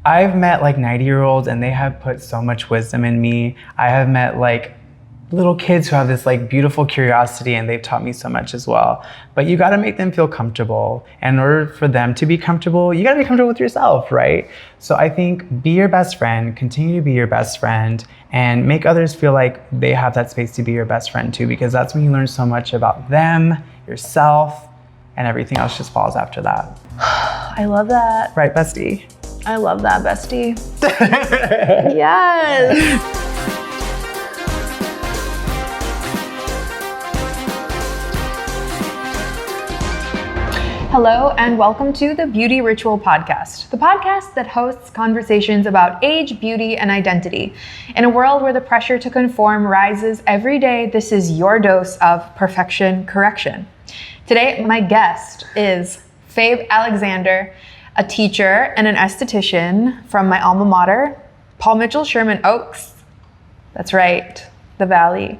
I've met like 90-year-olds and they have put so much wisdom in me. I have met like little kids who have this like beautiful curiosity and they've taught me so much as well. But you got to make them feel comfortable. And in order for them to be comfortable, you got to be comfortable with yourself, right? So I think be your best friend, continue to be your best friend, and make others feel like they have that space to be your best friend too, because that's when you learn so much about them, yourself, and everything else just falls after that. I love that. Right, bestie? I love that, bestie. Yes. Hello, and welcome to the Beauty Ritual Podcast, the podcast that hosts conversations about age, beauty, and identity. In a world where the pressure to conform rises every day, this is your dose of perfection correction. Today, my guest is Fabe Alexander, a teacher and an esthetician from my alma mater, Paul Mitchell, Sherman Oaks. That's right, the Valley.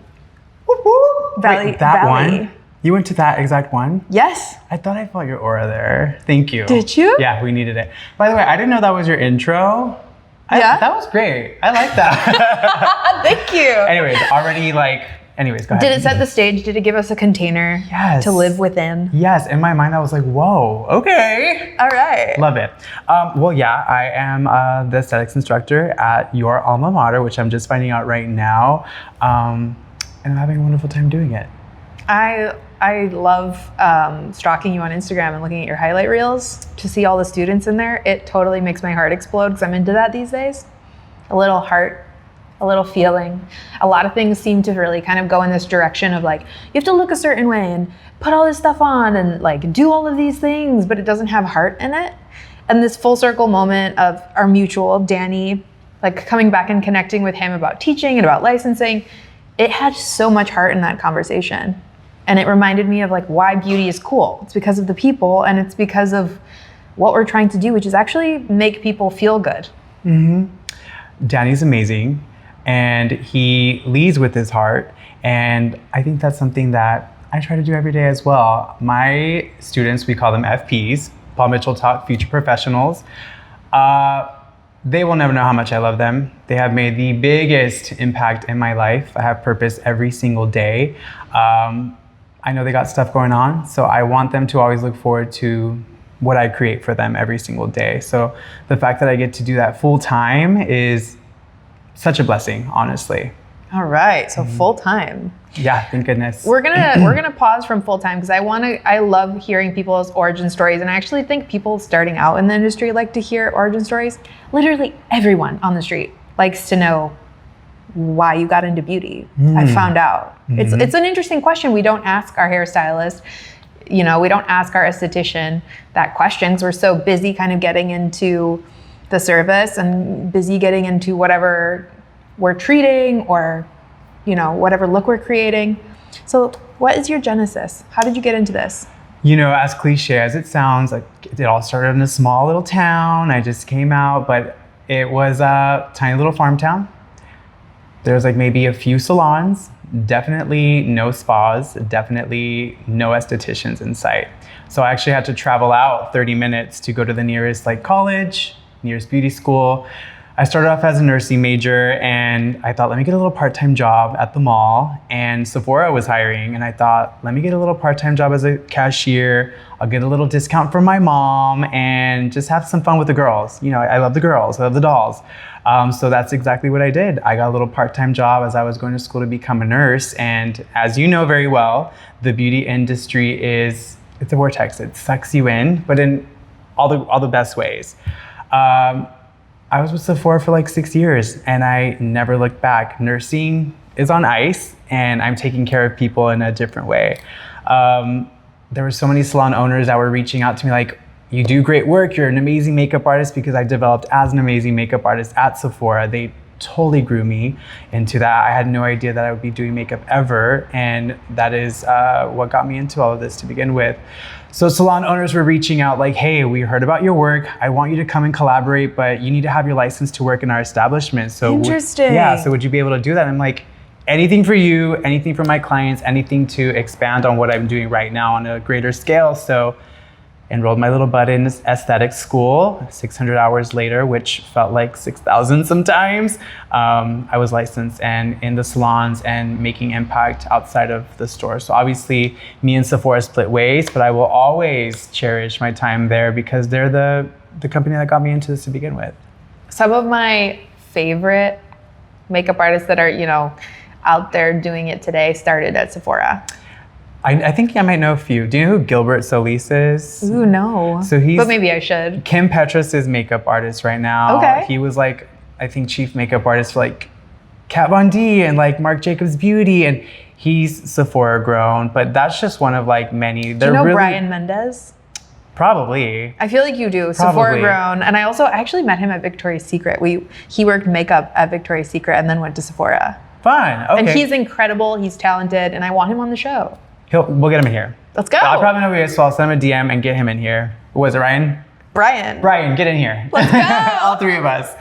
Whoop, whoop. Valley. Wait, that Valley. one? You went to that exact one? Yes. I thought I felt your aura there. Thank you. Did you? Yeah, we needed it. By the way, I didn't know that was your intro. Yeah? That was great. I like that. Thank you. Anyways, go ahead. Did it set the stage? Did it give us a container to live within? Yes. In my mind, I was like, whoa, okay. All right. Love it. I am the aesthetics instructor at your alma mater, which I'm just finding out right now. And I'm having a wonderful time doing it. I love stalking you on Instagram and looking at your highlight reels to see all the students in there. It totally makes my heart explode because I'm into that these days. A little heart, a little feeling. A lot of things seem to really kind of go in this direction of like, you have to look a certain way and put all this stuff on and like do all of these things, but it doesn't have heart in it. And this full circle moment of our mutual, Danny, like coming back and connecting with him about teaching and about licensing, it had so much heart in that conversation. And it reminded me of like why beauty is cool. It's because of the people and it's because of what we're trying to do, which is actually make people feel good. Mm-hmm. Danny's amazing and he leads with his heart. And I think that's something that I try to do every day as well. My students, we call them FPs, Paul Mitchell taught future professionals. They will never know how much I love them. They have made the biggest impact in my life. I have purpose every single day. I know they got stuff going on, so I want them to always look forward to what I create for them every single day. So the fact that I get to do that full time is such a blessing, honestly. All right, so full time. Yeah, thank goodness. We're gonna pause from full time because I love hearing people's origin stories, and I actually think people starting out in the industry like to hear origin stories. Literally everyone on the street likes to know why you got into beauty. I found out. Mm-hmm. It's an interesting question. We don't ask our hairstylist, we don't ask our esthetician that question because we're so busy kind of getting into the service and busy getting into whatever we're treating or, whatever look we're creating. So what is your genesis? How did you get into this? As cliche as it sounds, like it all started in a small little town. I just came out, but it was a tiny little farm town. There's like maybe a few salons, definitely no spas, definitely no estheticians in sight. So I actually had to travel out 30 minutes to go to the nearest college, nearest beauty school. I started off as a nursing major and I thought, let me get a little part-time job at the mall, and Sephora was hiring and I thought, let me get a little part-time job as a cashier. I'll get a little discount from my mom and just have some fun with the girls. I love the girls, I love the dolls. So that's exactly what I did. I got a little part-time job as I was going to school to become a nurse. And as you know very well, the beauty industry it's a vortex. It sucks you in, but in all the best ways. I was with Sephora for like 6 years and I never looked back. Nursing is on ice and I'm taking care of people in a different way. There were so many salon owners that were reaching out to me like, you do great work, you're an amazing makeup artist, because I developed as an amazing makeup artist at Sephora. They totally grew me into that. I had no idea that I would be doing makeup ever, and that is what got me into all of this to begin with. So salon owners were reaching out like, hey, we heard about your work. I want you to come and collaborate, but you need to have your license to work in our establishment. So interesting. So would you be able to do that? And I'm like, anything for you, anything for my clients, anything to expand on what I'm doing right now on a greater scale. So enrolled my little butt in aesthetics school. 600 hours later, which felt like 6,000 sometimes, I was licensed and in the salons and making impact outside of the store. So obviously, me and Sephora split ways, but I will always cherish my time there because they're the company that got me into this to begin with. Some of my favorite makeup artists that are, out there doing it today started at Sephora. I think I might know a few. Do you know who Gilbert Solis is? Ooh, no. So he's, but maybe I should. Kim Petras' makeup artist right now. Okay. He was like, I think chief makeup artist for like Kat Von D and like Marc Jacobs Beauty, and he's Sephora grown, but that's just one of like many. Do you know Brian Mendez? Probably. I feel like you do. Probably. Sephora grown. And I actually met him at Victoria's Secret. He worked makeup at Victoria's Secret and then went to Sephora. Fun. Okay. And he's incredible. He's talented, and I want him on the show. We'll get him in here. Let's go. I probably know who he is, so I'll send him a DM and get him in here. Was it Ryan? Brian, get in here. Let's go. All three of us.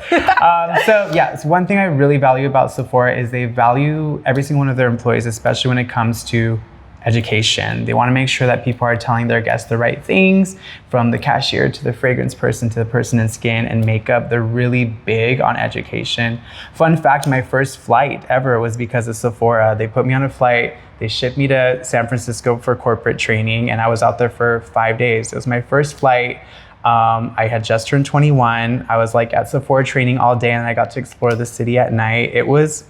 So one thing I really value about Sephora is they value every single one of their employees, especially when it comes to education. They want to make sure that people are telling their guests the right things, from the cashier to the fragrance person to the person in skin and makeup. They're really big on education. Fun fact, my first flight ever was because of Sephora. They put me on a flight. They shipped me to San Francisco for corporate training, and I was out there for 5 days. It was my first flight. I had just turned 21. I was like at Sephora training all day, and I got to explore the city at night.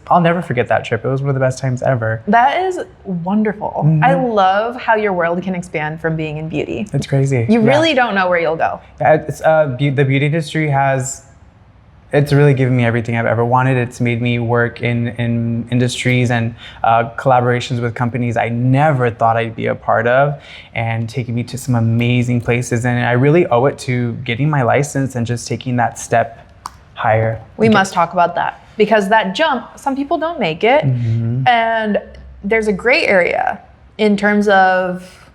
I'll never forget that trip. It was one of the best times ever. That is wonderful. Mm-hmm. I love how your world can expand from being in beauty. It's crazy. You really don't know where you'll go. The beauty industry it's really given me everything I've ever wanted. It's made me work in industries and collaborations with companies I never thought I'd be a part of, and taking me to some amazing places. And I really owe it to getting my license and just taking that step higher. We must talk about that, because that jump, some people don't make it. Mm-hmm. And there's a gray area in terms of,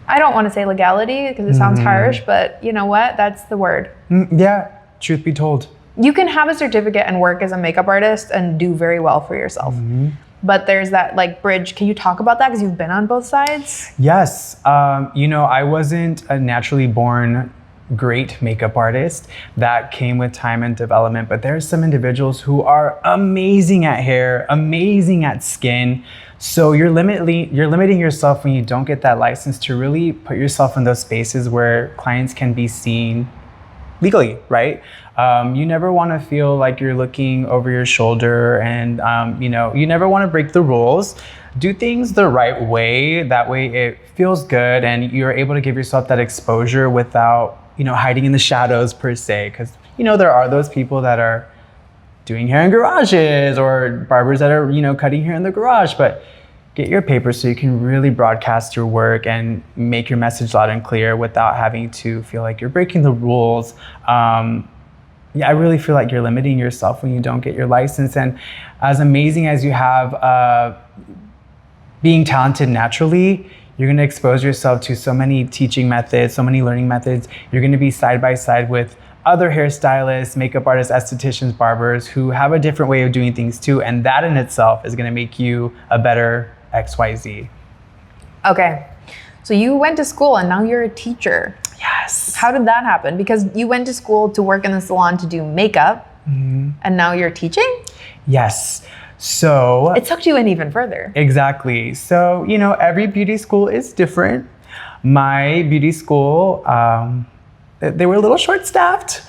I don't want to say legality because it sounds harsh, but you know what? That's the word. Yeah. Truth be told, you can have a certificate and work as a makeup artist and do very well for yourself. Mm-hmm. But there's that like bridge. Can you talk about that? Because you've been on both sides. Yes. I wasn't a naturally born great makeup artist. That came with time and development. But there's some individuals who are amazing at hair, amazing at skin. So you're limiting yourself when you don't get that license to really put yourself in those spaces where clients can be seen legally, right? You never want to feel like you're looking over your shoulder, and you never want to break the rules. Do things the right way. That way it feels good and you're able to give yourself that exposure without, hiding in the shadows per se. Because, there are those people that are doing hair in garages, or barbers that are, cutting hair in the garage, but get your papers so you can really broadcast your work and make your message loud and clear without having to feel like you're breaking the rules. I really feel like you're limiting yourself when you don't get your license. And as amazing as you have being talented naturally, you're going to expose yourself to so many teaching methods, so many learning methods. You're going to be side by side with other hairstylists, makeup artists, estheticians, barbers who have a different way of doing things too. And that in itself is going to make you a better XYZ. Okay, so you went to school and now you're a teacher. Yes. How did that happen? Because you went to school to work in the salon to do makeup, and now you're teaching? Yes. So it sucked you in even further. Exactly. So, every beauty school is different. My beauty school, they were a little short-staffed,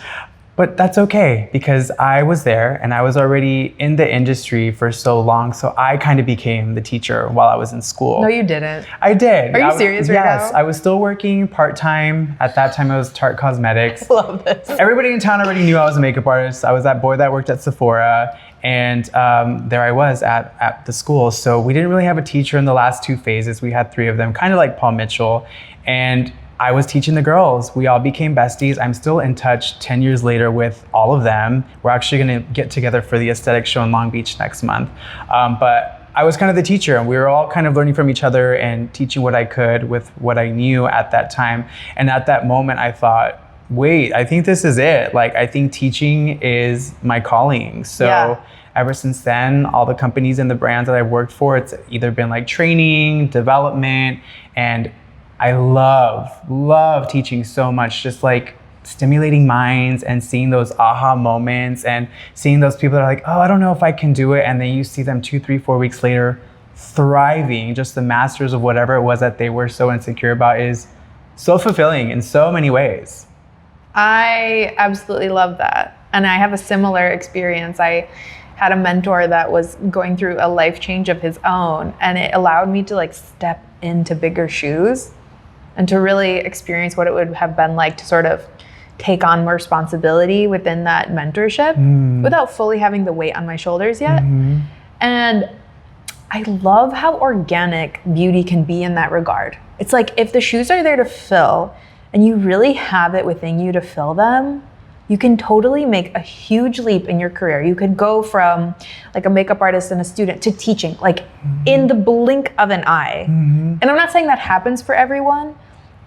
but that's okay because I was there and I was already in the industry for so long. So I kind of became the teacher while I was in school. No, you didn't. I did. Are you serious right now? Yes, I was still working part-time. At that time, I was Tarte Cosmetics. I love this. Everybody in town already knew I was a makeup artist. I was that boy that worked at Sephora. And there I was at the school. So we didn't really have a teacher in the last 2 phases. We had 3 of them, kind of like Paul Mitchell. And I was teaching the girls. We all became besties. I'm still in touch 10 years later with all of them. We're actually gonna get together for the Aesthetics show in Long Beach next month. But I was kind of the teacher, and we were all kind of learning from each other and teaching what I could with what I knew at that time. And at that moment, I thought, wait, I think this is it. Like, I think teaching is my calling. So ever since then, all the companies and the brands that I've worked for, it's either been like training, development, and I love teaching so much, just like stimulating minds and seeing those aha moments and seeing those people that are like, oh, I don't know if I can do it. And then you see them 2, 3, 4 weeks later thriving, just the masters of whatever it was that they were so insecure about is so fulfilling in so many ways. I absolutely love that. And I have a similar experience. I had a mentor that was going through a life change of his own, and it allowed me to like step into bigger shoes and to really experience what it would have been like to sort of take on more responsibility within that mentorship without fully having the weight on my shoulders yet. And I love how organic beauty can be in that regard. It's like if the shoes are there to fill and you really have it within you to fill them, you can totally make a huge leap in your career. You could go from like a makeup artist and a student to teaching, like in the blink of an eye. And I'm not saying that happens for everyone,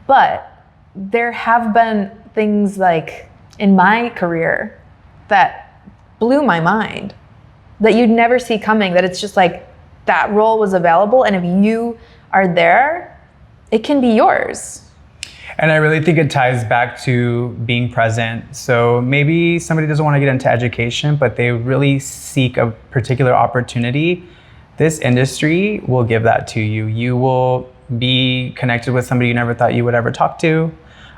but there have been things like in my career that blew my mind that you'd never see coming, that it's just like that role was available. And if you are there, it can be yours. And I really think it ties back to being present. So maybe somebody doesn't want to get into education, but they really seek a particular opportunity. This industry will give that to you. You will be connected with somebody you never thought you would ever talk to.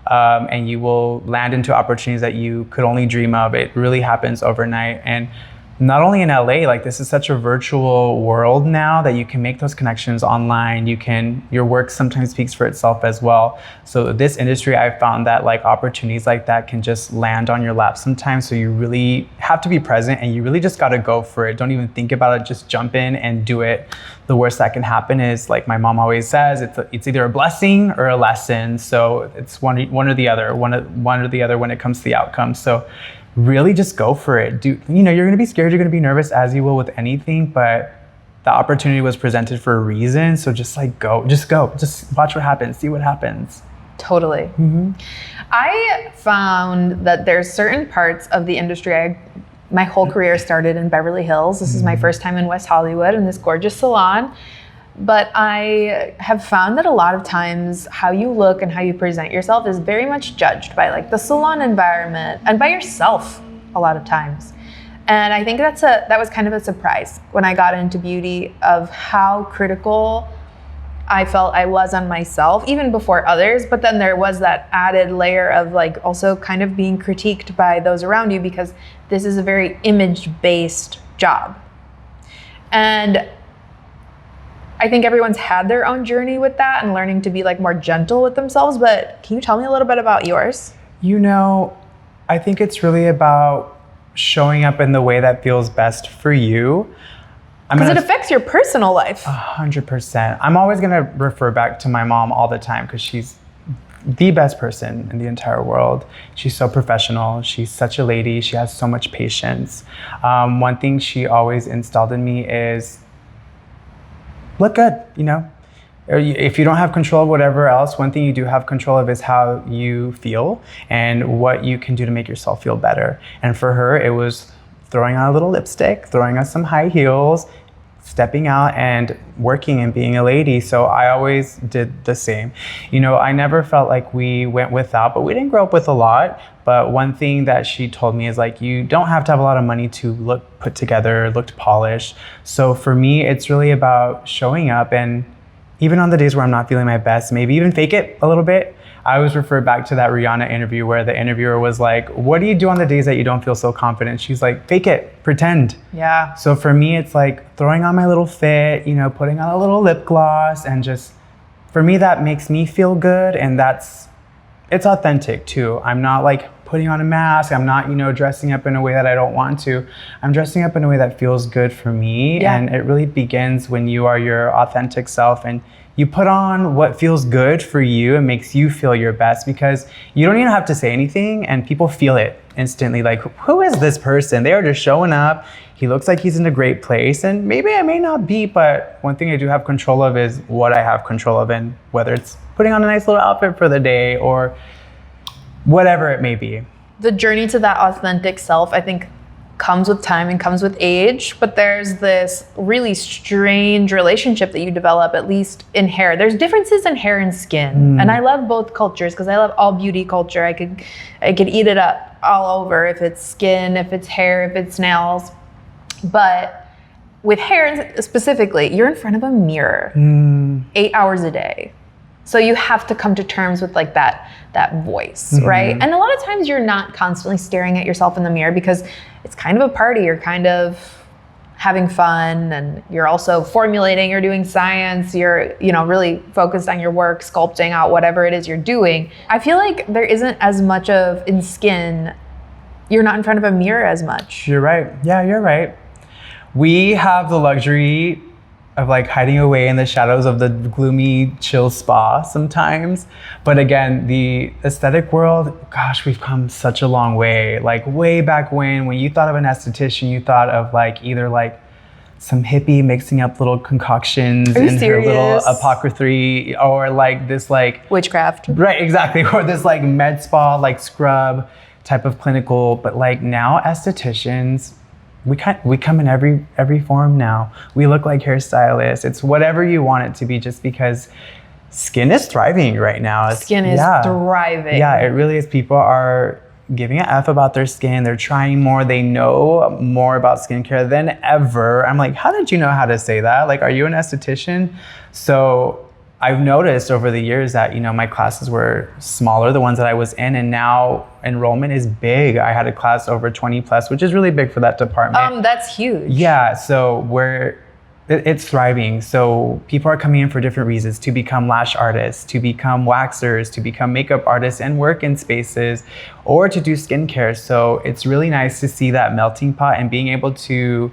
And you will land into opportunities that you could only dream of. It really happens overnight. And not only in LA, like this is such a virtual world now that you can make those connections online. Your work sometimes speaks for itself as well. So this industry, I found that like opportunities like that can just land on your lap sometimes. So you really have to be present and you really just got to go for it. Don't even think about it, just jump in and do it. The worst that can happen is, like my mom always says, it's either a blessing or a lesson. So it's one or the other when it comes to the outcome. So really just go for it. You're going to be scared, you're going to be nervous as you will with anything, but the opportunity was presented for a reason. So just go, just watch what happens, see what happens. Totally. I found that there's certain parts of the industry. My whole career started in Beverly Hills. This is my first time in West Hollywood in this gorgeous salon. But I have found that a lot of times how you look and how you present yourself is very much judged by like the salon environment and by yourself a lot of times. And I think that was kind of a surprise when I got into beauty of how critical I felt I was on myself, even before others. But then there was that added layer of like also kind of being critiqued by those around you because this is a very image-based job. And I think everyone's had their own journey with that and learning to be like more gentle with themselves. But can you tell me a little bit about yours? I think it's really about showing up in the way that feels best for you. Because it affects your personal life. 100%. I'm always going to refer back to my mom all the time because she's the best person in the entire world. She's so professional. She's such a lady. She has so much patience. One thing she always installed in me is look good, If you don't have control of whatever else, one thing you do have control of is how you feel and what you can do to make yourself feel better. And for her, it was throwing on a little lipstick, throwing on some high heels, stepping out and working and being a lady. So I always did the same. I never felt like we went without, but we didn't grow up with a lot. But one thing that she told me is like, you don't have to have a lot of money to look put together, look polished. So for me, it's really about showing up, and even on the days where I'm not feeling my best, maybe even fake it a little bit. I always refer back to that Rihanna interview where the interviewer was like, what do you do on the days that you don't feel so confident? She's like, fake it, pretend. Yeah. So for me, it's like throwing on my little fit, putting on a little lip gloss, and just, for me, that makes me feel good. And it's authentic too. I'm not like putting on a mask. I'm not, dressing up in a way that I don't want to. I'm dressing up in a way that feels good for me. Yeah. And it really begins when you are your authentic self and you put on what feels good for you and makes you feel your best, because you don't even have to say anything and people feel it instantly. Like, who is this person? They are just showing up. He looks like he's in a great place, and maybe I may not be, but one thing I do have control of is what I have control of, and whether it's putting on a nice little outfit for the day or whatever it may be. The journey to that authentic self, I think comes with time and comes with age, but there's this really strange relationship that you develop, at least in hair. There's differences in hair and skin, and I love both cultures because I love all beauty culture. I could eat it up all over, if it's skin, if it's hair, if it's nails. But with hair specifically, you're in front of a mirror 8 hours a day. So you have to come to terms with like that voice, right? And a lot of times you're not constantly staring at yourself in the mirror because it's kind of a party. You're kind of having fun, and you're also formulating, you're doing science, you're, really focused on your work, sculpting out whatever it is you're doing. I feel like there isn't as much of, in skin, you're not in front of a mirror as much. You're right. Yeah, you're right. We have the luxury of like hiding away in the shadows of the gloomy, chill spa sometimes. But again, the aesthetic world, gosh, we've come such a long way. Like way back when you thought of an esthetician, you thought of like either like some hippie mixing up little concoctions in her little apothecary, or like this like witchcraft. Right, exactly. Or this like med spa, like scrub type of clinical. But like now estheticians, we come in every form now. We look like hairstylists. It's whatever you want it to be, just because skin is thriving right now. Skin is thriving. Yeah, it really is. People are giving an F about their skin. They're trying more. They know more about skincare than ever. I'm like, how did you know how to say that? Like, are you an esthetician? So I've noticed over the years that, my classes were smaller, the ones that I was in, and now enrollment is big. I had a class over 20 plus, which is really big for that department. That's huge. Yeah, so it's thriving. So people are coming in for different reasons: to become lash artists, to become waxers, to become makeup artists and work in spaces, or to do skincare. So it's really nice to see that melting pot and being able to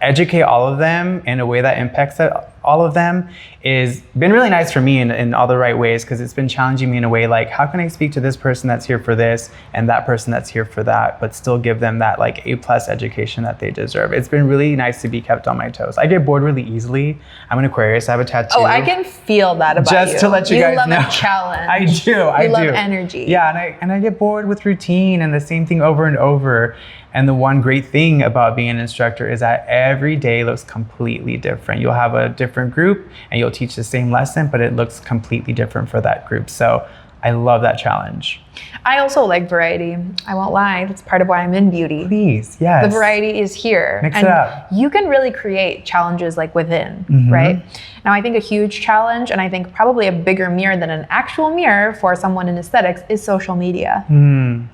educate all of them in a way that impacts all of them is been really nice for me in all the right ways, because it's been challenging me in a way like, how can I speak to this person that's here for this and that person that's here for that, but still give them that like A+ education that they deserve. It's been really nice to be kept on my toes. I get bored really easily. I'm an Aquarius. I have a tattoo. Oh, I can feel that about you. Just to let you guys know. You love a challenge. I do. You love energy. Yeah, and I get bored with routine and the same thing over and over. And the one great thing about being an instructor is that every day looks completely different. You'll have a different group and you'll teach the same lesson, but it looks completely different for that group. So I love that challenge. I also like variety. I won't lie. That's part of why I'm in beauty. Please, yes. The variety is here. Mix it up. You can really create challenges like within, right? Now, I think a huge challenge, and I think probably a bigger mirror than an actual mirror for someone in aesthetics, is social media.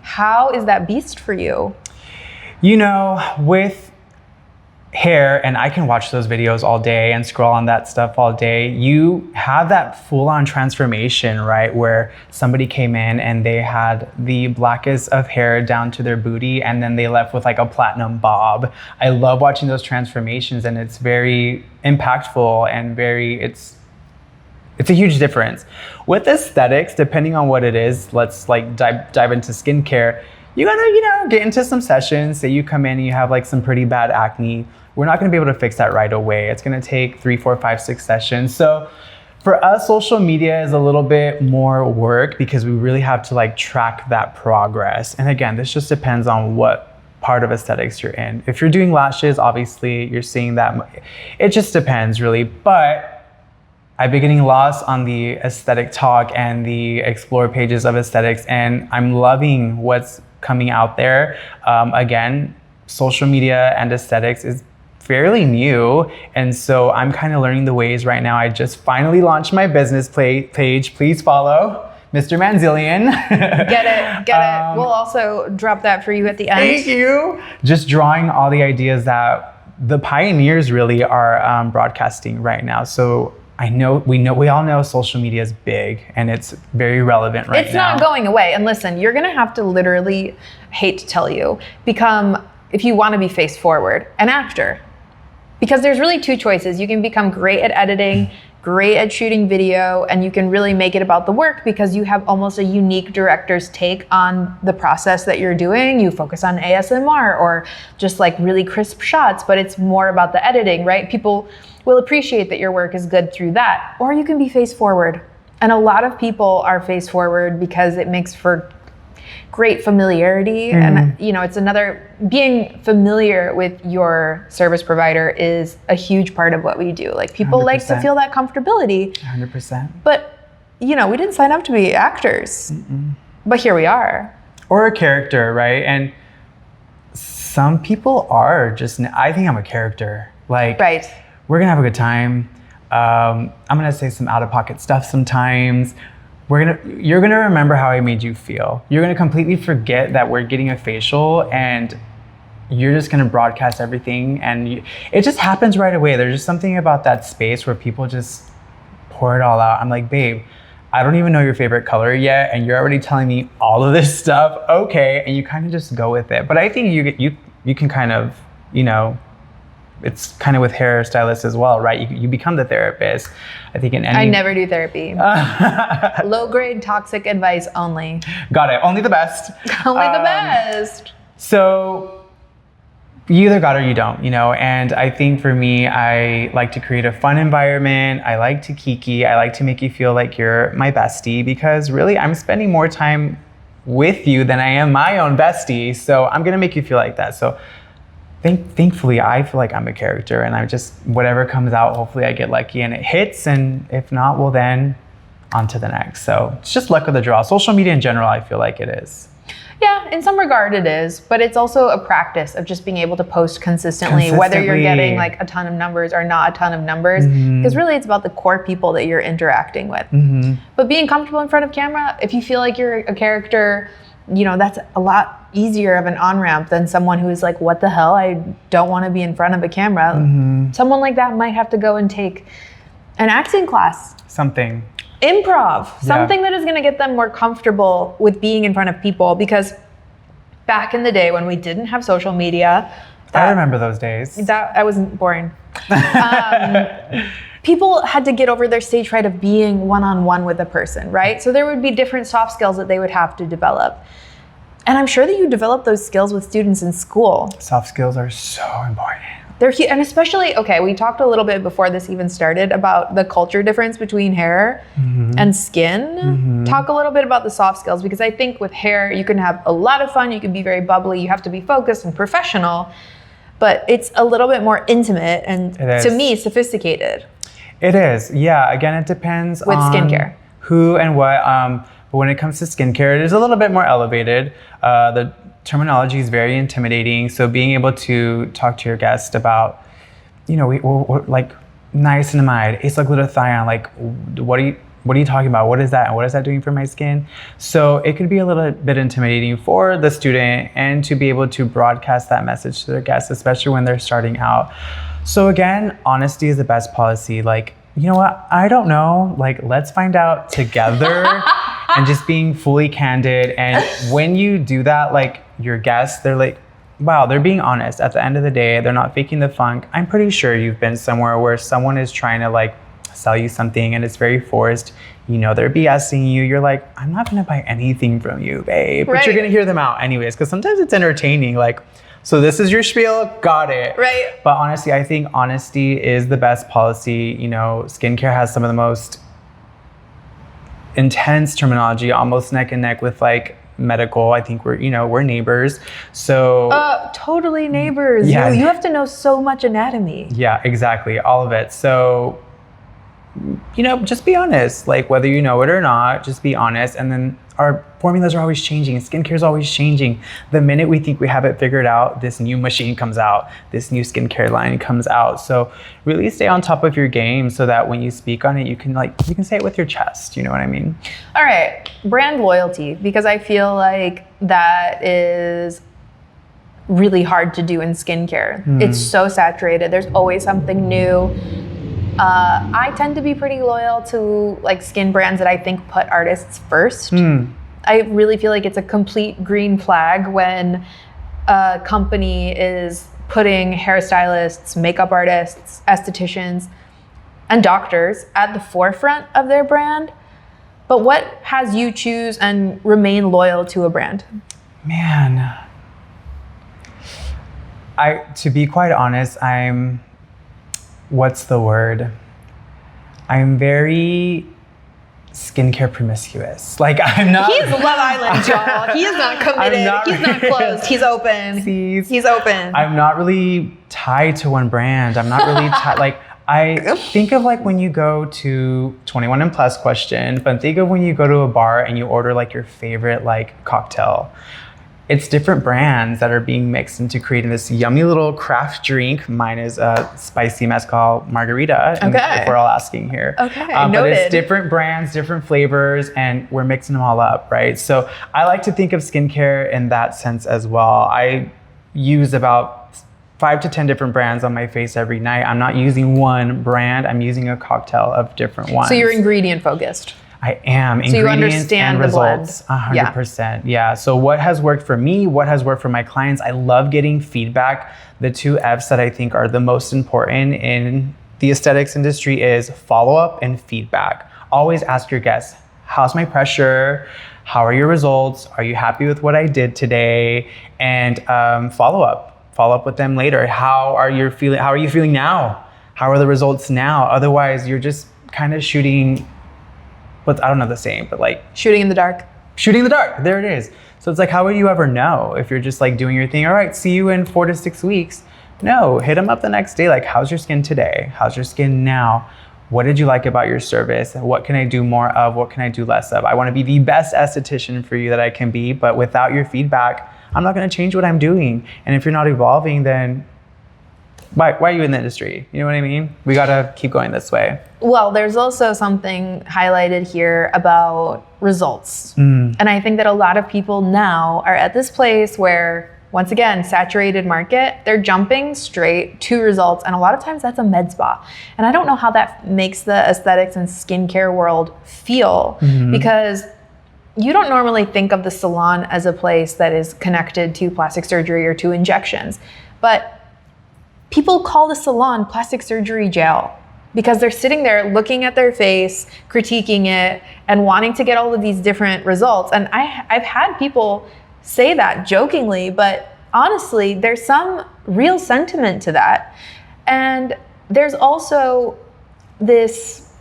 How is that beast for you? With hair, and I can watch those videos all day and scroll on that stuff all day, you have that full-on transformation, right? Where somebody came in and they had the blackest of hair down to their booty, and then they left with like a platinum bob. I love watching those transformations, and it's very impactful and it's a huge difference. With aesthetics, depending on what it is, let's like dive into skincare. You gotta, get into some sessions. Say you come in and you have like some pretty bad acne. We're not gonna be able to fix that right away. It's gonna take 3, 4, 5, 6 sessions. So for us, social media is a little bit more work because we really have to like track that progress. And again, this just depends on what part of aesthetics you're in. If you're doing lashes, obviously you're seeing that. It just depends really. But I've been getting lost on the aesthetic talk and the explore pages of aesthetics, and I'm loving what's coming out there. Again, social media and aesthetics is fairly new, and so I'm kind of learning the ways right now. I just finally launched my business page. Please follow Mr. Manzillion. Get it. We'll also drop that for you at the end. Thank you. Just drawing all the ideas that the pioneers really are broadcasting right now. So we all know social media is big and it's very relevant right now. It's not going away. And listen, you're gonna have to literally, hate to tell you, become, if you wanna be face forward, an actor. Because there's really 2 choices. You can become great at editing, great at shooting video, and you can really make it about the work because you have almost a unique director's take on the process that you're doing. You focus on ASMR or just like really crisp shots, but it's more about the editing, right? People will appreciate that your work is good through that. Or you can be face forward. And a lot of people are face forward because it makes for great familiarity. And, you know, it's another, being familiar with your service provider is a huge part of what we do. Like, people 100%. like to feel that comfortability. 100%. But, you know, we didn't sign up to be actors, but here we are. Or a character, right? And some people are just, I think I'm a character. Like, Right. we're gonna have a good time. I'm gonna say some out-of-pocket stuff sometimes. You're gonna remember how I made you feel. You're gonna completely forget that we're getting a facial, and you're just gonna broadcast everything, and it just happens right away. There's just something about that space where people just pour it all out. I'm like, babe, I don't even know your favorite color yet, and you're already telling me all of this stuff. Okay, and you kind of just go with it. But I think you can kind of, you know, it's kind of with hairstylists as well, right? You become the therapist. I think in any... I never do therapy. Low-grade toxic advice only. Got it. Only the best. Only the best. So you either got it or you don't, you know? And I think for me, I like to create a fun environment. I like to kiki. I like to make you feel like you're my bestie, because really I'm spending more time with you than I am my own bestie. So I'm gonna make you feel like that. So thankfully, I feel like I'm a character, and I just, whatever comes out, hopefully I get lucky and it hits, and if not, well then, on to the next. So it's just luck of the draw. Social media in general, I feel like it is. Yeah, in some regard it is, but it's also a practice of just being able to post consistently, whether you're getting like a ton of numbers or not a ton of numbers, because really it's about the core people that you're interacting with. But being comfortable in front of camera, if you feel like you're a character, you know, that's a lot easier of an on-ramp than someone who is like, what the hell, I don't want to be in front of a camera. Someone like that might have to go and take an acting class. Something. Improv. Something that is going to get them more comfortable with being in front of people, because back in the day when we didn't have social media... I remember those days. That I wasn't born. People had to get over their stage fright of being one-on-one with a person, right? So there would be different soft skills that they would have to develop. And I'm sure that you develop those skills with students in school. Soft skills are so important. They're huge, and especially, okay, we talked a little bit before this even started about the culture difference between hair and skin. Talk a little bit about the soft skills, because I think with hair, you can have a lot of fun, you can be very bubbly, you have to be focused and professional, but it's a little bit more intimate and, to me, sophisticated. It is, yeah. Again, it depends with on skincare. Who and what. But when it comes to skincare, it is a little bit more elevated. The terminology is very intimidating. So being able to talk to your guest about, you know, we're like niacinamide, acylglutathione, like what are you talking about? What is that? And what is that doing for my skin? So it could be a little bit intimidating for the student, and to be able to broadcast that message to their guests, especially when they're starting out. So again, honesty is the best policy. Like, you know what? I don't know. Like, let's find out together. And just being fully candid. And when you do that, like, your guests, they're like, wow, they're being honest. At the end of the day, they're not faking the funk. I'm pretty sure you've been somewhere where someone is trying to like sell you something and it's very forced. You know, they're BSing you. You're like, I'm not gonna buy anything from you, babe. But you're gonna hear them out anyways, because sometimes it's entertaining. Like, so this is your spiel, got it. Right. But honestly, I think honesty is the best policy. You know, skincare has some of the most intense terminology, almost neck and neck with like medical. I think we're neighbors. So totally neighbors. Yeah. You have to know so much anatomy. Yeah, exactly. All of it. So, you know, just be honest. Like, whether you know it or not, just be honest. And then our formulas are always changing. Skincare is always changing. The minute we think we have it figured out, this new machine comes out. This new skincare line comes out. So really stay on top of your game, so that when you speak on it, you can say it with your chest. You know what I mean? All right, brand loyalty, because I feel like that is really hard to do in skincare. It's so saturated. There's always something new. I tend to be pretty loyal to like skin brands that I think put artists first. I really feel like it's a complete green flag when a company is putting hairstylists, makeup artists, estheticians, and doctors at the forefront of their brand. But what has you choose and remain loyal to a brand? Man, to be quite honest, what's the word? I'm very skincare promiscuous. Like I'm not. He's Love Island, y'all. He is not committed. He's not closed. He's open. He's open. I'm not really tied to one brand. I'm not really tied. Like I think of like when you go to 21 and plus question, but think of when you go to a bar and you order like your favorite like cocktail. It's different brands that are being mixed into creating this yummy little craft drink. Mine is a spicy mezcal margarita. If we're all asking here. Okay, But noted. it's different brands, different flavors, and we're mixing them all up, right? So I like to think of skincare in that sense as well. I use about 5 to 10 different brands on my face every night. I'm not using one brand. I'm using a cocktail of different ones. So you're ingredient focused. I am. So you understand and the blend. results, 100%. Yeah. So what has worked for me, what has worked for my clients, I love getting feedback. The 2 F's that I think are the most important in the aesthetics industry is follow-up and feedback. Always ask your guests, how's my pressure? How are your results? Are you happy with what I did today? And follow up with them later. How are you feeling now? How are the results now? Otherwise, you're just kind of shooting, I don't know the saying, but like Shooting in the dark. Shooting in the dark. There it is. So it's like, how would you ever know if you're just like doing your thing? All right, see you in 4 to 6 weeks. No, hit them up the next day. Like, how's your skin today? How's your skin now? What did you like about your service? What can I do more of? What can I do less of? I want to be the best esthetician for you that I can be, but without your feedback, I'm not going to change what I'm doing. And if you're not evolving, then why are you in the industry? You know what I mean? We got to keep going this way. Well, there's also something highlighted here about results. And I think that a lot of people now are at this place where, once again, saturated market, they're jumping straight to results. And a lot of times that's a med spa. And I don't know how that makes the aesthetics and skincare world feel, because you don't normally think of the salon as a place that is connected to plastic surgery or to injections. But people call the salon plastic surgery jail because they're sitting there looking at their face, critiquing it, and wanting to get all of these different results. And I've had people say that jokingly, but honestly, there's some real sentiment to that. And there's also this,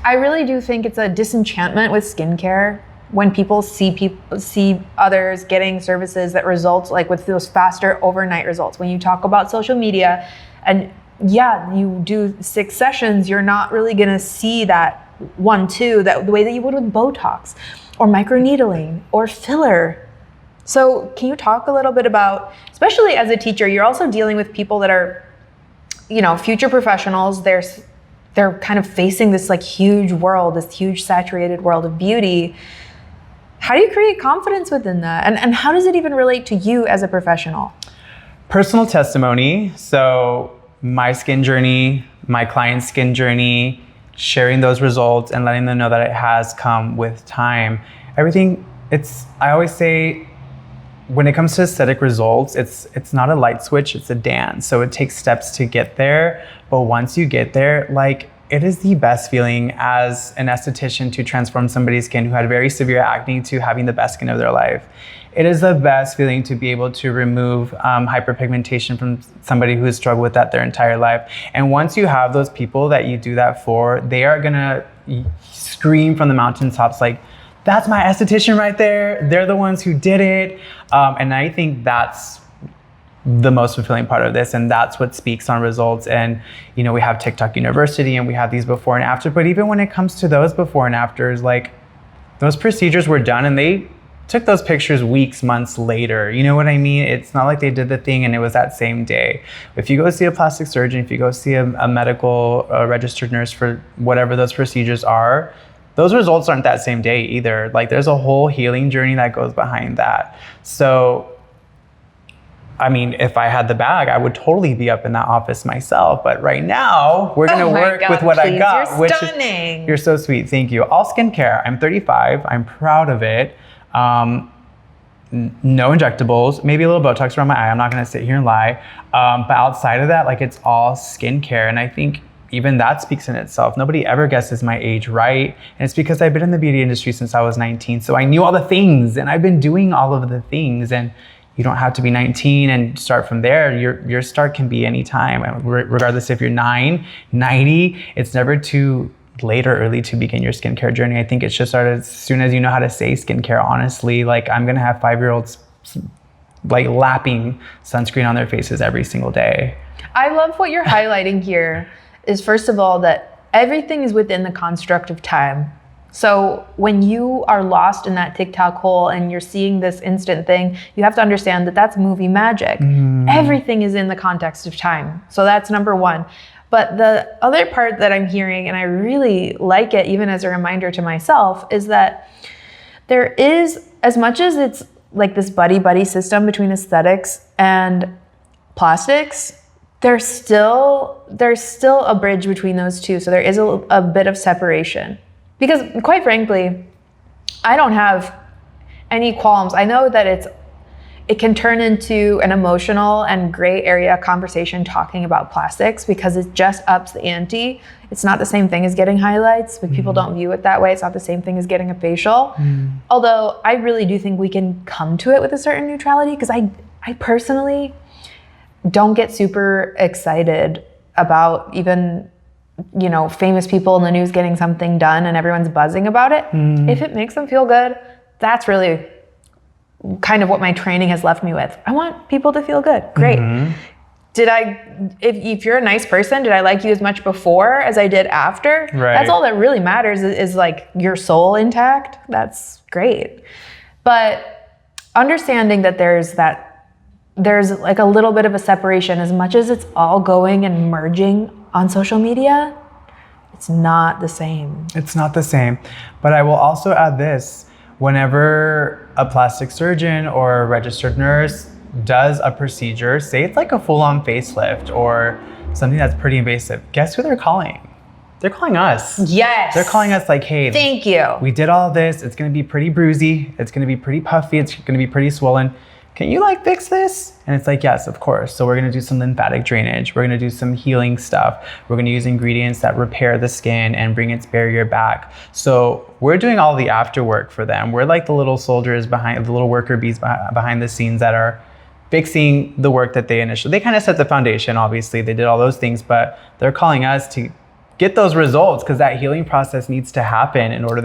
I really do think it's a disenchantment with skincare when people see others getting services that result like with those faster overnight results. When you talk about social media and you do 6 sessions, you're not really gonna see that 1-2 the way that you would with Botox or microneedling or filler. So can you talk a little bit about, especially as a teacher, you're also dealing with people that are, future professionals. They're kind of facing this like huge world, this huge saturated world of beauty. How do you create confidence within that? And how does it even relate to you as a professional? Personal testimony. So my skin journey, my client's skin journey, sharing those results and letting them know that it has come with time. I always say, when it comes to aesthetic results, it's not a light switch, it's a dance. So it takes steps to get there. But once you get there, like, it is the best feeling as an esthetician to transform somebody's skin who had very severe acne to having the best skin of their life. It is the best feeling to be able to remove hyperpigmentation from somebody who has struggled with that their entire life. And once you have those people that you do that for, they are gonna scream from the mountaintops like, that's my esthetician right there. They're the ones who did it. And I think that's the most fulfilling part of this, and that's what speaks on results. And we have TikTok University and we have these before and after, but even when it comes to those before and afters, like, those procedures were done and they took those pictures weeks, months later. You know what I mean? It's not like they did the thing and it was that same day. If you go see a plastic surgeon, if you go see a medical registered nurse for whatever those procedures are, those results aren't that same day either. Like, there's a whole healing journey that goes behind that. So I mean, if I had the bag, I would totally be up in that office myself. But right now, we're gonna work with what I got. You're stunning. You're so sweet, thank you. All skincare, I'm 35, I'm proud of it. No injectables, maybe a little Botox around my eye, I'm not gonna sit here and lie. But outside of that, like, it's all skincare. And I think even that speaks in itself. Nobody ever guesses my age right. And it's because I've been in the beauty industry since I was 19. So I knew all the things and I've been doing all of the things. And you don't have to be 19 and start from there. Your start can be any time, regardless if you're 9, 90, it's never too late or early to begin your skincare journey. I think it should start as soon as you know how to say skincare, honestly. Like, I'm gonna have 5-year-olds like lapping sunscreen on their faces every single day. I love what you're highlighting here is, first of all, that everything is within the construct of time. So when you are lost in that TikTok hole and you're seeing this instant thing, you have to understand that that's movie magic. Everything is in the context of time. So that's number one. But the other part that I'm hearing, and I really like it even as a reminder to myself, is that there is, as much as it's like this buddy-buddy system between aesthetics and plastics, there's still a bridge between those two. So there is a bit of separation. Because quite frankly, I don't have any qualms. I know that it can turn into an emotional and gray area conversation talking about plastics because it just ups the ante. It's not the same thing as getting highlights, but people don't view it that way. It's not the same thing as getting a facial. Although I really do think we can come to it with a certain neutrality, because I personally don't get super excited about even, you know, famous people in the news getting something done and everyone's buzzing about it. If it makes them feel good, that's really kind of what my training has left me with. I want people to feel good. Great. If you're a nice person, did I like you as much before as I did after? Right. That's all that really matters, is like your soul intact. That's great. But understanding that there's like a little bit of a separation, as much as it's all going and merging on social media, it's not the same. It's not the same. But I will also add this. Whenever a plastic surgeon or a registered nurse does a procedure, say it's like a full-on facelift or something that's pretty invasive, guess who they're calling? They're calling us. Yes. They're calling us like, hey, thank you. We did all this. It's gonna be pretty bruisey. It's gonna be pretty puffy. It's gonna be pretty swollen. Can you like fix this? And it's like, yes, of course. So we're gonna do some lymphatic drainage. We're gonna do some healing stuff. We're gonna use ingredients that repair the skin and bring its barrier back. So we're doing all the after work for them. We're like the little soldiers behind, the little worker bees behind the scenes that are fixing the work that they kind of set the foundation, obviously. They did all those things, but they're calling us to get those results, because that healing process needs to happen in order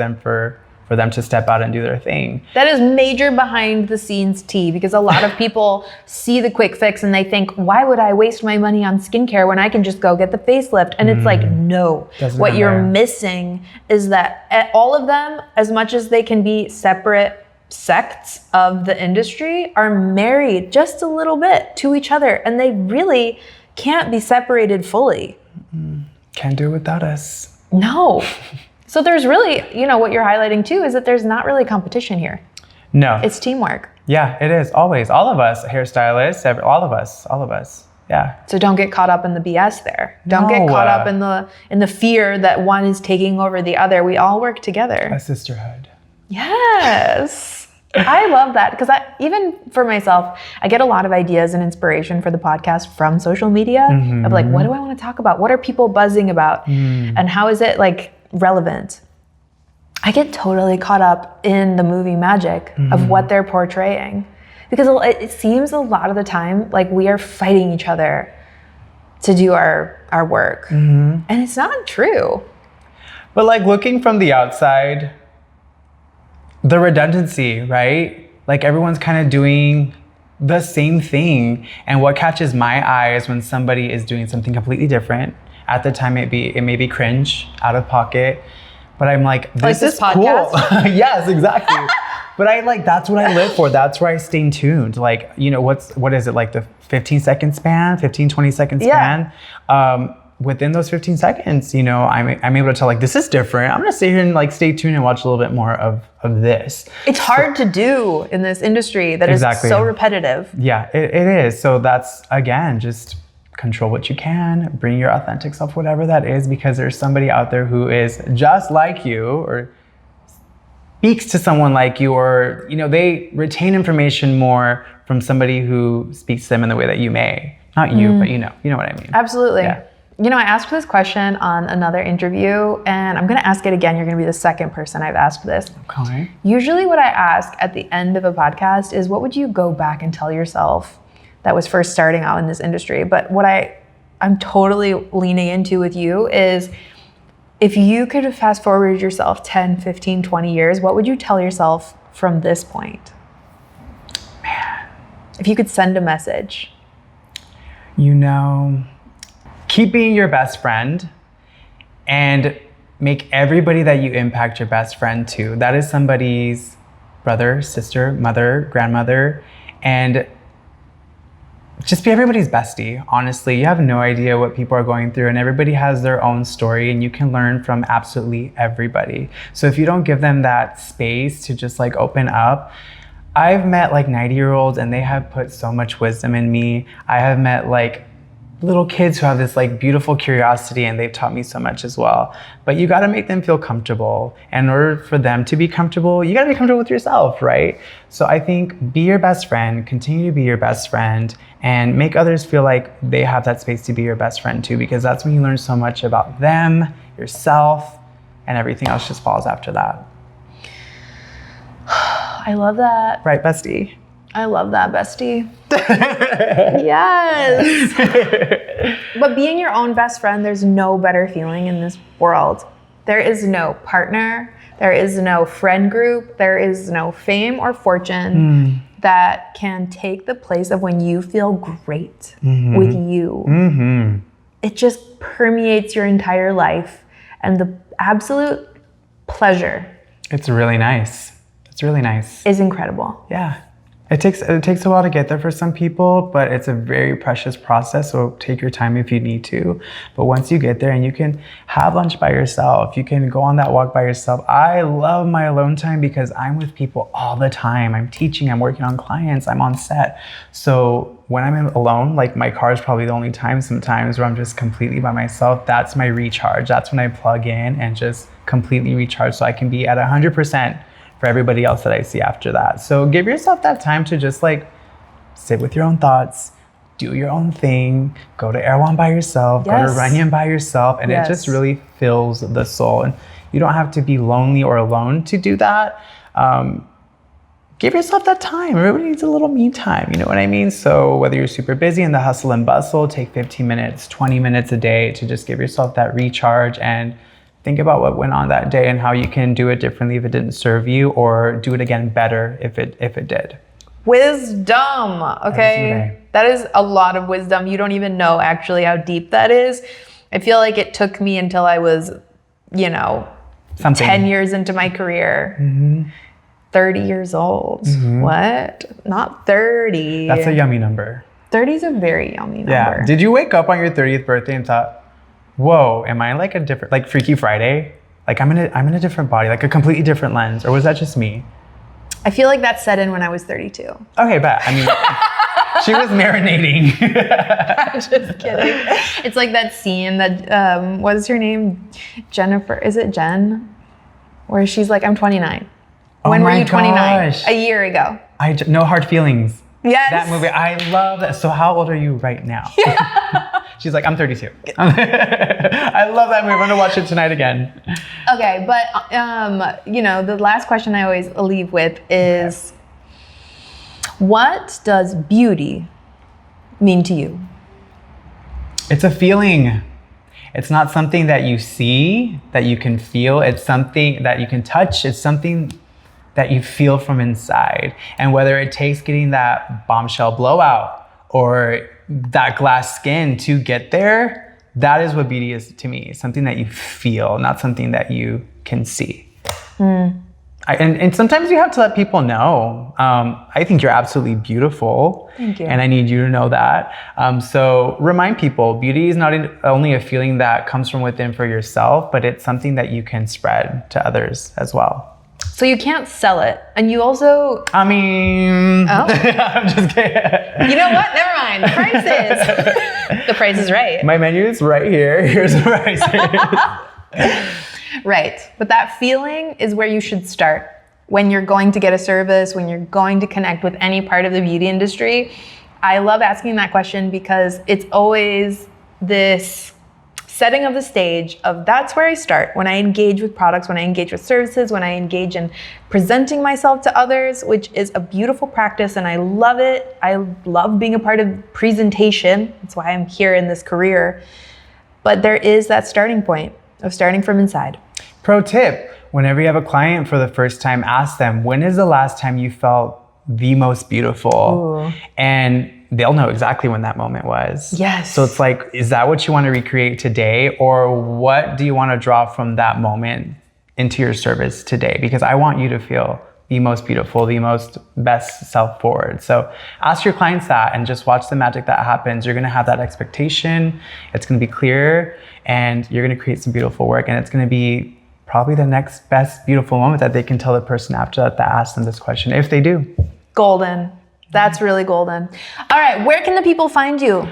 for them to step out and do their thing. That is major behind the scenes tea, because a lot of people see the quick fix and they think, why would I waste my money on skincare when I can just go get the facelift? And it's like, no. What you're missing is that all of them, as much as they can be separate sects of the industry, are married just a little bit to each other, and they really can't be separated fully. Can't do it without us. No. So there's really, what you're highlighting too, is that there's not really competition here. No. It's teamwork. Yeah, it is. Always. All of us, hairstylists, all of us. Yeah. So don't get caught up in the BS there. Don't get caught up in the fear that one is taking over the other. We all work together. A sisterhood. Yes. I love that, because even for myself, I get a lot of ideas and inspiration for the podcast from social media of like, what do I want to talk about? What are people buzzing about? And how is it like relevant? I get totally caught up in the movie magic of what they're portraying, because it seems a lot of the time like we are fighting each other to do our work. And it's not true. But like, looking from the outside, the redundancy, right? Like, everyone's kind of doing the same thing. And what catches my eye is when somebody is doing something completely different. At the time, it may be cringe, out of pocket, but I'm like, this is podcast? Cool. Yes, exactly. But that's what I live for. That's where I stay tuned. Like, what is it, like the 20 second span? Yeah. Within those 15 seconds, I'm able to tell, like, this is different. I'm gonna sit here and like stay tuned and watch a little bit more of this. It's hard to do in this industry that is so repetitive. Yeah, it is. So that's, again, just control what you can, bring your authentic self, whatever that is, because there's somebody out there who is just like you, or speaks to someone like you, or, they retain information more from somebody who speaks to them in the way that you may. Not you, but you know what I mean. Absolutely. Yeah. I asked this question on another interview, and I'm going to ask it again. You're going to be the second person I've asked this. Okay. Usually what I ask at the end of a podcast is, what would you go back and tell yourself that was first starting out in this industry? But what I'm totally leaning into with you is, If you could fast forward yourself 10, 15, 20 years, what would you tell yourself from this point? Man. If you could send a message. You know, keep being your best friend and make everybody that you impact your best friend too. That is somebody's brother, sister, mother, grandmother, and just be everybody's bestie. Honestly, you have no idea what people are going through, and everybody has their own story, and you can learn from absolutely everybody. So if you don't give them that space to just like open up, I've met like 90-year-olds and they have put so much wisdom in me. I have met like little kids who have this like beautiful curiosity, and they've taught me so much as well. But you got to make them feel comfortable. And in order for them to be comfortable, you got to be comfortable with yourself, right? So I think be your best friend, continue to be your best friend, and make others feel like they have that space to be your best friend too, because that's when you learn so much about them, yourself, and everything else just falls after that. I love that. Right, bestie? I love that, bestie. Yes. But being your own best friend, there's no better feeling in this world. There is no partner. There is no friend group. There is no fame or fortune that can take the place of when you feel great with you. It just permeates your entire life, and the absolute pleasure. It's really nice. It's really nice. Is incredible. Yeah. It takes a while to get there for some people, but it's a very precious process. So take your time if you need to. But once you get there and you can have lunch by yourself, you can go on that walk by yourself. I love my alone time because I'm with people all the time. I'm teaching, I'm working on clients, I'm on set. So when I'm alone, like my car is probably the only time sometimes where I'm just completely by myself. That's my recharge. That's when I plug in and just completely recharge so I can be at 100% for everybody else that I see after that. So give yourself that time to just like sit with your own thoughts, do your own thing, go to Erewhon by yourself, go to Runyon by yourself, and it just really fills the soul. And you don't have to be lonely or alone to do that. Give yourself that time. Everybody needs a little me time, you know what I mean? So whether you're super busy in the hustle and bustle, take 15 minutes, 20 minutes a day to just give yourself that recharge and think about what went on that day and how you can do it differently if it didn't serve you, or do it again better if it did. Wisdom, okay? That is a lot of wisdom. You don't even know actually how deep that is. I feel like it took me until I was, 10 years into my career. 30 years old. What? Not 30. That's a yummy number. 30 is a very yummy number. Yeah. Did you wake up on your 30th birthday and thought, whoa, am I like a different, like Freaky Friday? Like I'm in a different body, like a completely different lens, or was that just me? I feel like that set in when I was 32. Okay, but I mean, she was marinating. I'm just kidding. It's like that scene that, what is her name? Jennifer, is it Jen? Where she's like, I'm 29. When were you 29? Gosh. A year ago. No hard feelings. Yes. That movie, I love that. So how old are you right now? Yeah. She's like, I'm 32. I love that movie. I'm gonna watch it tonight again. Okay, but the last question I always leave with is, what does beauty mean to you? It's a feeling. It's not something that you see, that you can feel. It's something that you can touch. It's something that you feel from inside. And whether it takes getting that bombshell blowout or that glass skin to get there, that is what beauty is to me. Something that you feel, not something that you can see. And sometimes you have to let people know. I think you're absolutely beautiful. Thank you. And I need you to know that. So remind people, beauty is not only a feeling that comes from within for yourself, but it's something that you can spread to others as well. So you can't sell it. And you also... I mean... Oh? I'm just kidding. You know what? Never mind. The price is... The price is right. My menu is right here. Here's the price. Right. But that feeling is where you should start. When you're going to get a service, when you're going to connect with any part of the beauty industry. I love asking that question because it's always this setting of the stage of that's where I start. When I engage with products, when I engage with services, when I engage in presenting myself to others, which is a beautiful practice and I love it. I love being a part of presentation. That's why I'm here in this career. But there is that starting point. of starting from inside. Pro tip, whenever you have a client for the first time, ask them, when is the last time you felt the most beautiful? Ooh. And they'll know exactly when that moment was. Yes. So it's like, is that what you want to recreate today? Or what do you want to draw from that moment into your service today? Because I want you to feel the most beautiful, the most best self forward. So ask your clients that and just watch the magic that happens. You're going to have that expectation. It's going to be clear and you're going to create some beautiful work. And it's going to be probably the next best beautiful moment that they can tell the person after that asked them this question, if they do. Golden. That's really golden. All right, where can the people find you?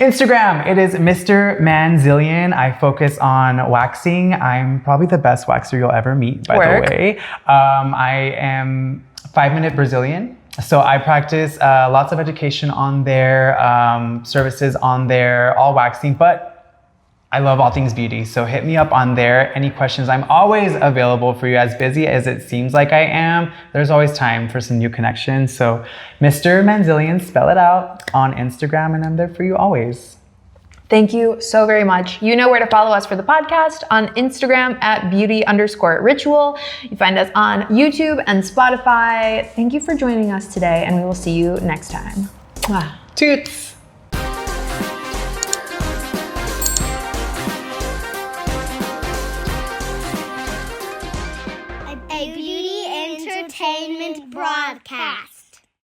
Instagram, it is Mr. Manzillion. I focus on waxing. I'm probably the best waxer you'll ever meet, by the way. I am 5-minute Brazilian. So I practice lots of education on there, services on there, all waxing, but I love all things beauty. So hit me up on there. Any questions, I'm always available for you. As busy as it seems like I am, there's always time for some new connections. So Mr. Manzillion, spell it out on Instagram, and I'm there for you always. Thank you so very much. You know where to follow us for the podcast on Instagram at beauty_ritual. You find us on YouTube and Spotify. Thank you for joining us today, and we will see you next time. Mwah. Toots. A beauty entertainment broadcast.